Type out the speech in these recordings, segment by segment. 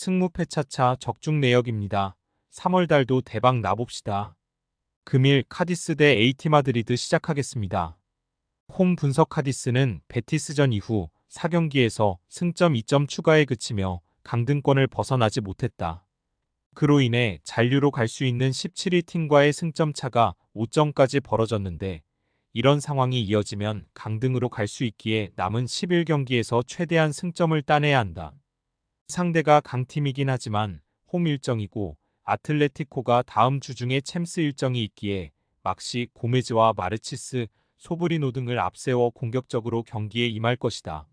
승무패차차 적중 내역입니다. 3월달도 대박 나봅시다. 금일 카디스 대 AT 마드리드 시작하겠습니다. 홈 분석 카디스는 베티스전 이후 4경기에서 승점 2점 추가에 그치며 강등권을 벗어나지 못했다. 그로 인해 잔류로 갈 수 있는 17위 팀과의 승점 차가 5점까지 벌어졌는데 이런 상황이 이어지면 강등으로 갈 수 있기에 남은 11경기에서 최대한 승점을 따내야 한다. 상대가 강팀이긴 하지만 홈 일정이고 아틀레티코가 다음 주 중에 챔스 일정이 있기에 막시 고메즈와 마르치스, 소브리노 등을 앞세워 공격적으로 경기에 임할 것이다.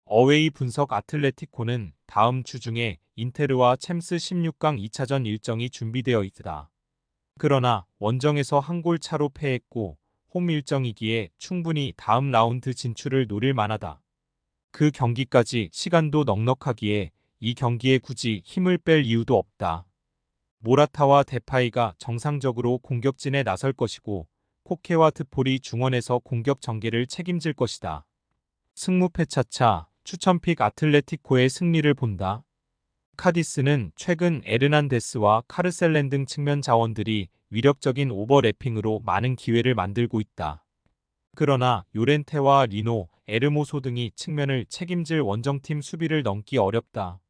어웨이 분석 아틀레티코는 다음 주 중에 인테르와 챔스 16강 2차전 일정이 준비되어 있다. 그러나 원정에서 한 골 차로 패했고 홈 일정이기에 충분히 다음 라운드 진출을 노릴 만하다. 그 경기까지 시간도 넉넉하기에 이 경기에 굳이 힘을 뺄 이유도 없다. 모라타와 데파이가 정상적으로 공격진에 나설 것이고 코케와 트폴이 중원에서 공격 전개를 책임질 것이다. 승무패차차 추천픽 아틀레티코의 승리를 본다. 카디스는 최근 에르난데스와 카르셀렌 등 측면 자원들이 위력적인 오버래핑으로 많은 기회를 만들고 있다. 그러나 요렌테와 리노, 에르모소 등이 측면을 책임질 원정팀 수비를 넘기 어렵다.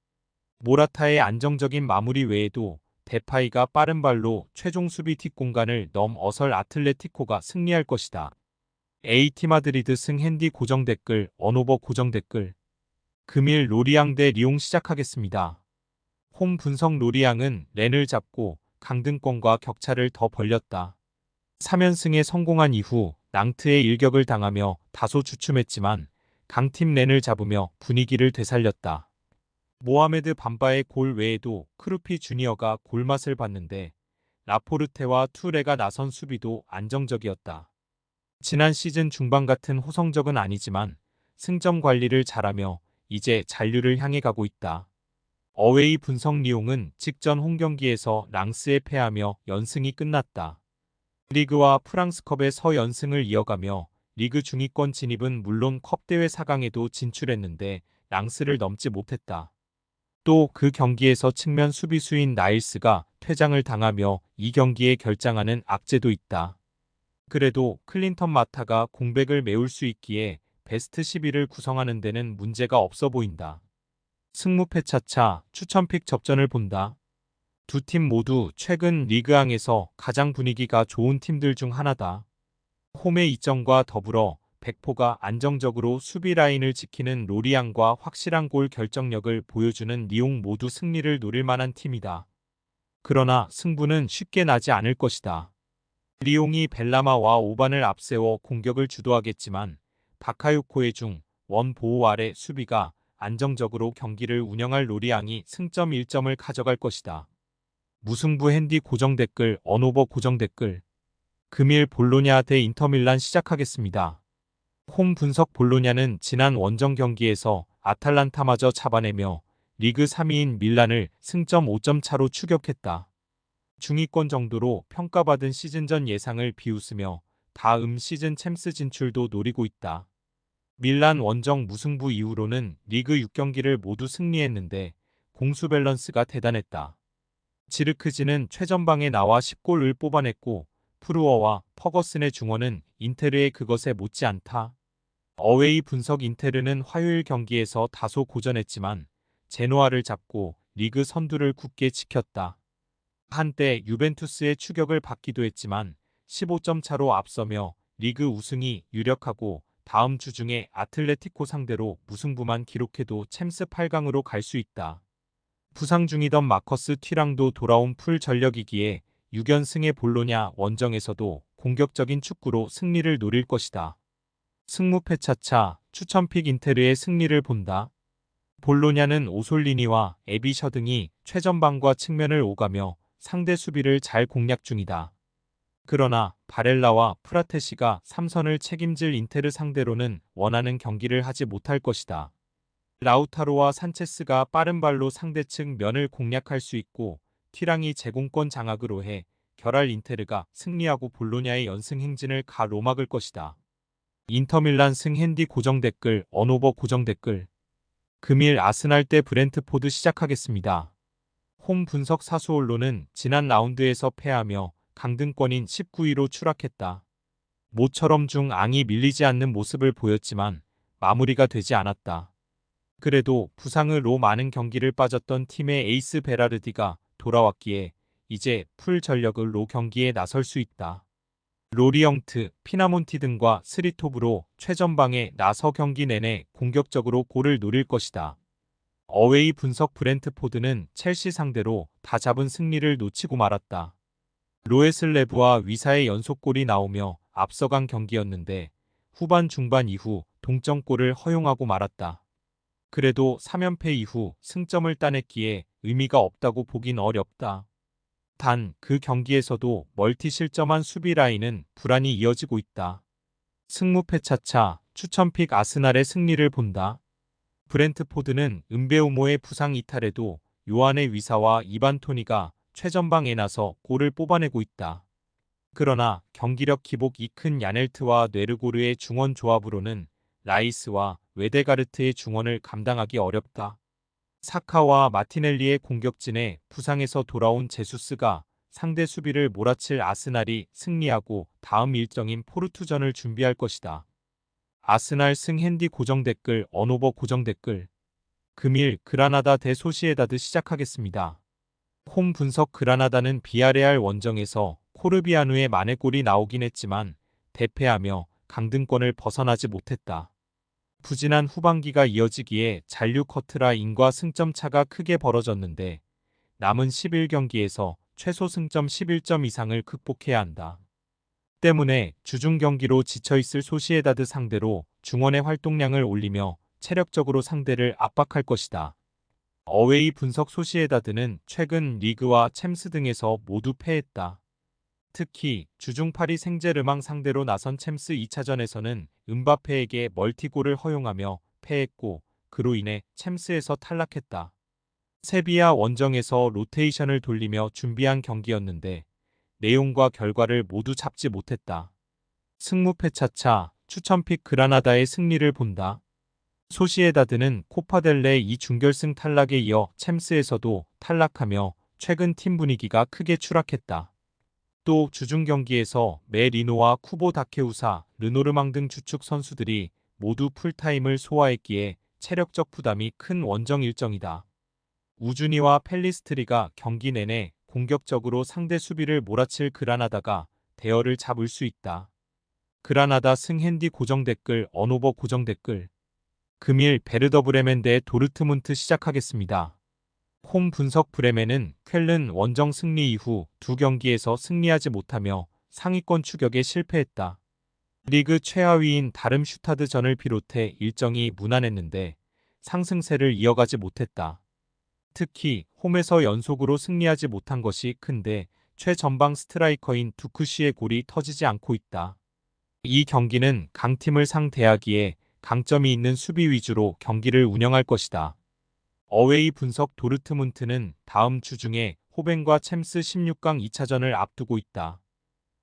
모라타의 안정적인 마무리 외에도 데파이가 빠른 발로 최종 수비 뒷공간을 넘어설 아틀레티코가 승리할 것이다. AT 마드리드 승 핸디 고정 댓글, 언오버 고정 댓글. 금일 로리앙 대 리옹 시작하겠습니다. 홈 분석 로리앙은 렌을 잡고 강등권과 격차를 더 벌렸다. 3연승에 성공한 이후 낭트에 일격을 당하며 다소 주춤했지만 강팀 렌을 잡으며 분위기를 되살렸다. 모하메드 밤바의 골 외에도 크루피 주니어가 골맛을 봤는데 라포르테와 투레가 나선 수비도 안정적이었다. 지난 시즌 중반 같은 호성적은 아니지만 승점 관리를 잘하며 이제 잔류를 향해 가고 있다. 어웨이 분석 리옹은 직전 홈경기에서 랑스에 패하며 연승이 끝났다. 리그와 프랑스컵의 서연승을 이어가며 리그 중위권 진입은 물론 컵대회 4강에도 진출했는데 랑스를 넘지 못했다. 또 그 경기에서 측면 수비수인 나일스가 퇴장을 당하며 이 경기에 결장하는 악재도 있다. 그래도 클린턴 마타가 공백을 메울 수 있기에 베스트 11을 구성하는 데는 문제가 없어 보인다. 승무패차차 추천픽 접전을 본다. 두 팀 모두 최근 리그앙에서 가장 분위기가 좋은 팀들 중 하나다. 홈의 이점과 더불어 백포가 안정적으로 수비 라인을 지키는 로리앙과 확실한 골 결정력을 보여주는 리옹 모두 승리를 노릴 만한 팀이다. 그러나 승부는 쉽게 나지 않을 것이다. 리옹이 벨라마와 오반을 앞세워 공격을 주도하겠지만 바카요코의 원 보호 아래 수비가 안정적으로 경기를 운영할 로리앙이 승점 1점을 가져갈 것이다. 무승부 핸디 고정 댓글, 언오버 고정 댓글. 금일 볼로냐 대 인터밀란 시작하겠습니다. 홈 분석 볼로냐는 지난 원정 경기에서 아탈란타마저 잡아내며 리그 3위인 밀란을 승점 5점 차로 추격했다. 중위권 정도로 평가받은 시즌 전 예상을 비웃으며 다음 시즌 챔스 진출도 노리고 있다. 밀란 원정 무승부 이후로는 리그 6경기를 모두 승리했는데 공수 밸런스가 대단했다. 지르크지는 최전방에 나와 10골을 뽑아냈고 프루어와 퍼거슨의 중원은 인테르의 그것에 못지않다. 어웨이 분석 인테르는 화요일 경기에서 다소 고전했지만 제노아를 잡고 리그 선두를 굳게 지켰다. 한때 유벤투스의 추격을 받기도 했지만 15점 차로 앞서며 리그 우승이 유력하고 다음 주 중에 아틀레티코 상대로 무승부만 기록해도 챔스 8강으로 갈 수 있다. 부상 중이던 마커스 튀랑도 돌아온 풀 전력이기에 6연승의 볼로냐 원정에서도 공격적인 축구로 승리를 노릴 것이다. 승무패차차 추천픽 인테르의 승리를 본다. 볼로냐는 오솔리니와 에비셔 등이 최전방과 측면을 오가며 상대 수비를 잘 공략 중이다. 그러나 바렐라와 프라테시가 3선을 책임질 인테르 상대로는 원하는 경기를 하지 못할 것이다. 라우타로와 산체스가 빠른 발로 상대 측 면을 공략할 수 있고 튀랑이 제공권 장악으로 해 결할 인테르가 승리하고 볼로냐의 연승 행진을 가로막을 것이다. 인터밀란 승 핸디 고정 댓글, 언오버 고정 댓글. 금일 아스날 대 브렌트포드 시작하겠습니다. 홈 분석 사수 언론은 지난 라운드에서 패하며 강등권인 19위로 추락했다. 모처럼 중앙이 밀리지 않는 모습을 보였지만 마무리가 되지 않았다. 그래도 부상으로 많은 경기를 빠졌던 팀의 에이스 베라르디가 돌아왔기에 이제 풀 전력으로 경기에 나설 수 있다. 로리영트, 피나몬티 등과 스리톱으로 최전방에 나서 경기 내내 공격적으로 골을 노릴 것이다. 어웨이 분석 브렌트포드는 첼시 상대로 다 잡은 승리를 놓치고 말았다. 로에슬레브와 위사의 연속골이 나오며 앞서간 경기였는데 후반 중반 이후 동점골을 허용하고 말았다. 그래도 3연패 이후 승점을 따냈기에 의미가 없다고 보긴 어렵다. 단 그 경기에서도 멀티 실점한 수비 라인은 불안이 이어지고 있다. 승무패 차차 추천픽 아스날의 승리를 본다. 브렌트포드는 은베우모의 부상 이탈에도 요한의 위사와 이반 토니가 최전방에 나서 골을 뽑아내고 있다. 그러나 경기력 기복이 큰 야넬트와 뇌르고르의 중원 조합으로는 라이스와 웨데가르트의 중원을 감당하기 어렵다. 사카와 마티넬리의 공격진에 부상에서 돌아온 제수스가 상대 수비를 몰아칠 아스날이 승리하고 다음 일정인 포르투전을 준비할 것이다. 아스날 승 핸디 고정 댓글 언오버 고정 댓글 금일 그라나다 대 소시에다드 시작하겠습니다. 홈 분석 그라나다는 비아레알 원정에서 코르비아누의 만회골이 나오긴 했지만 대패하며 강등권을 벗어나지 못했다. 부진한 후반기가 이어지기에 잔류 커트라인과 승점 차가 크게 벌어졌는데 남은 11경기에서 최소 승점 11점 이상을 극복해야 한다. 때문에 주중 경기로 지쳐있을 소시에다드 상대로 중원의 활동량을 올리며 체력적으로 상대를 압박할 것이다. 어웨이 분석 소시에다드는 최근 리그와 챔스 등에서 모두 패했다. 특히 주중 파리 생제르맹 상대로 나선 챔스 2차전에서는 음바페에게 멀티골을 허용하며 패했고 그로 인해 챔스에서 탈락했다. 세비야 원정에서 로테이션을 돌리며 준비한 경기였는데 내용과 결과를 모두 잡지 못했다. 승무패 차차 추천픽 그라나다의 승리를 본다. 소시에다드는 코파델레 2준결승 탈락에 이어 챔스에서도 탈락하며 최근 팀 분위기가 크게 추락했다. 또 주중 경기에서 메리노와 쿠보 다케우사, 르노르망 등 주축 선수들이 모두 풀타임을 소화했기에 체력적 부담이 큰 원정 일정이다. 우주니와 펠리스트리가 경기 내내 공격적으로 상대 수비를 몰아칠 그라나다가 대열을 잡을 수 있다. 그라나다 승 핸디 고정 댓글 언오버 고정 댓글 금일 베르더 브레멘 대 도르트문트 시작하겠습니다. 홈 분석 브레멘은 쾰른 원정 승리 이후 두 경기에서 승리하지 못하며 상위권 추격에 실패했다. 리그 최하위인 다름슈타드전을 비롯해 일정이 무난했는데 상승세를 이어가지 못했다. 특히 홈에서 연속으로 승리하지 못한 것이 큰데 최전방 스트라이커인 두쿠시의 골이 터지지 않고 있다. 이 경기는 강팀을 상대하기에 강점이 있는 수비 위주로 경기를 운영할 것이다. 어웨이 분석 도르트문트는 다음 주 중에 호벤과 챔스 16강 2차전을 앞두고 있다.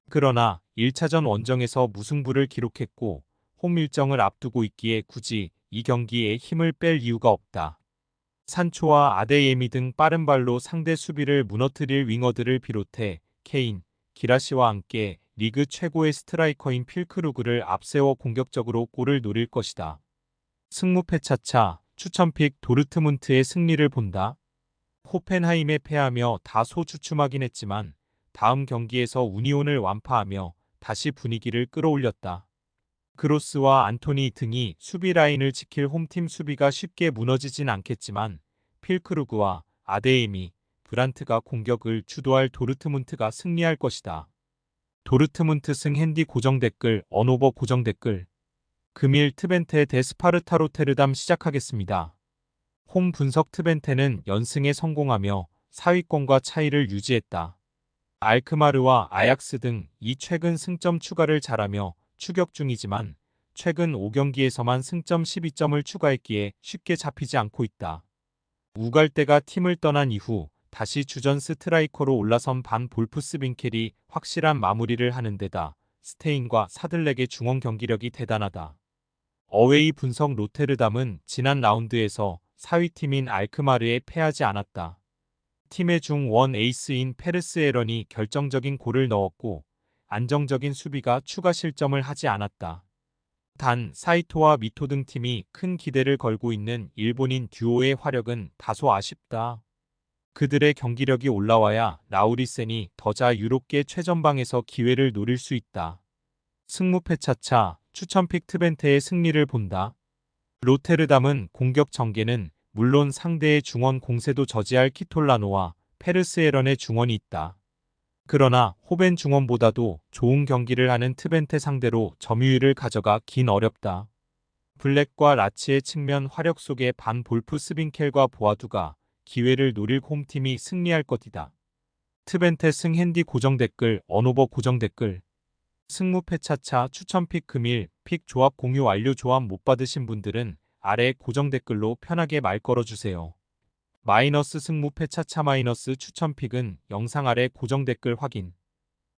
그러나 1차전 원정에서 무승부를 기록했고 홈 일정을 앞두고 있기에 굳이 이 경기에 힘을 뺄 이유가 없다. 산초와 아데예미 등 빠른 발로 상대 수비를 무너뜨릴 윙어들을 비롯해 케인, 기라시와 함께 리그 최고의 스트라이커인 필크루그를 앞세워 공격적으로 골을 노릴 것이다. 승무패 차차 추천픽 도르트문트의 승리를 본다. 호펜하임에 패하며 다소 주춤하긴 했지만 다음 경기에서 우니온을 완파하며 다시 분위기를 끌어올렸다. 그로스와 안토니 등이 수비 라인을 지킬 홈팀 수비가 쉽게 무너지진 않겠지만 필크루그와 아데이미, 브란트가 공격을 주도할 도르트문트가 승리할 것이다. 도르트문트 승 핸디 고정 댓글 언오버 고정 댓글 금일 트벤테 대 스파르타 로테르담 시작하겠습니다. 홈 분석 트벤테는 연승에 성공하며 4위권과 차이를 유지했다. 알크마르와 아약스 등 이 최근 승점 추가를 잘하며 추격 중이지만 최근 5경기에서만 승점 12점을 추가했기에 쉽게 잡히지 않고 있다. 우갈대가 팀을 떠난 이후 다시 주전 스트라이커로 올라선 반 볼프스빈켈이 확실한 마무리를 하는 데다 스테인과 사들렉의 중원 경기력이 대단하다. 어웨이 분석 로테르담은 지난 라운드에서 4위 팀인 알크마르에 패하지 않았다. 팀의 중1 에이스인 페르스 에런이 결정적인 골을 넣었고 안정적인 수비가 추가 실점을 하지 않았다. 단 사이토와 미토 등 팀이 큰 기대를 걸고 있는 일본인 듀오의 화력은 다소 아쉽다. 그들의 경기력이 올라와야 라우리센이 더 자유롭게 최전방에서 기회를 노릴 수 있다. 승무패 차차 추천픽 트벤테의 승리를 본다. 로테르담은 공격 전개는 물론 상대의 중원 공세도 저지할 키톨라노와 페르스에런의 중원이 있다. 그러나 호벤 중원보다도 좋은 경기를 하는 트벤테 상대로 점유율을 가져가 긴 어렵다. 블랙과 라치의 측면 화력 속에 반 볼프 스빈켈과 보아두가 기회를 노릴 홈팀이 승리할 것이다. 트벤테 승 핸디 고정 댓글 언오버 고정 댓글 승무패 차차 추천픽 금일 픽 조합 공유 완료. 조합 못 받으신 분들은 아래 고정 댓글로 편하게 말 걸어주세요. 마이너스 승무패 차차 마이너스 추천픽은 영상 아래 고정 댓글 확인.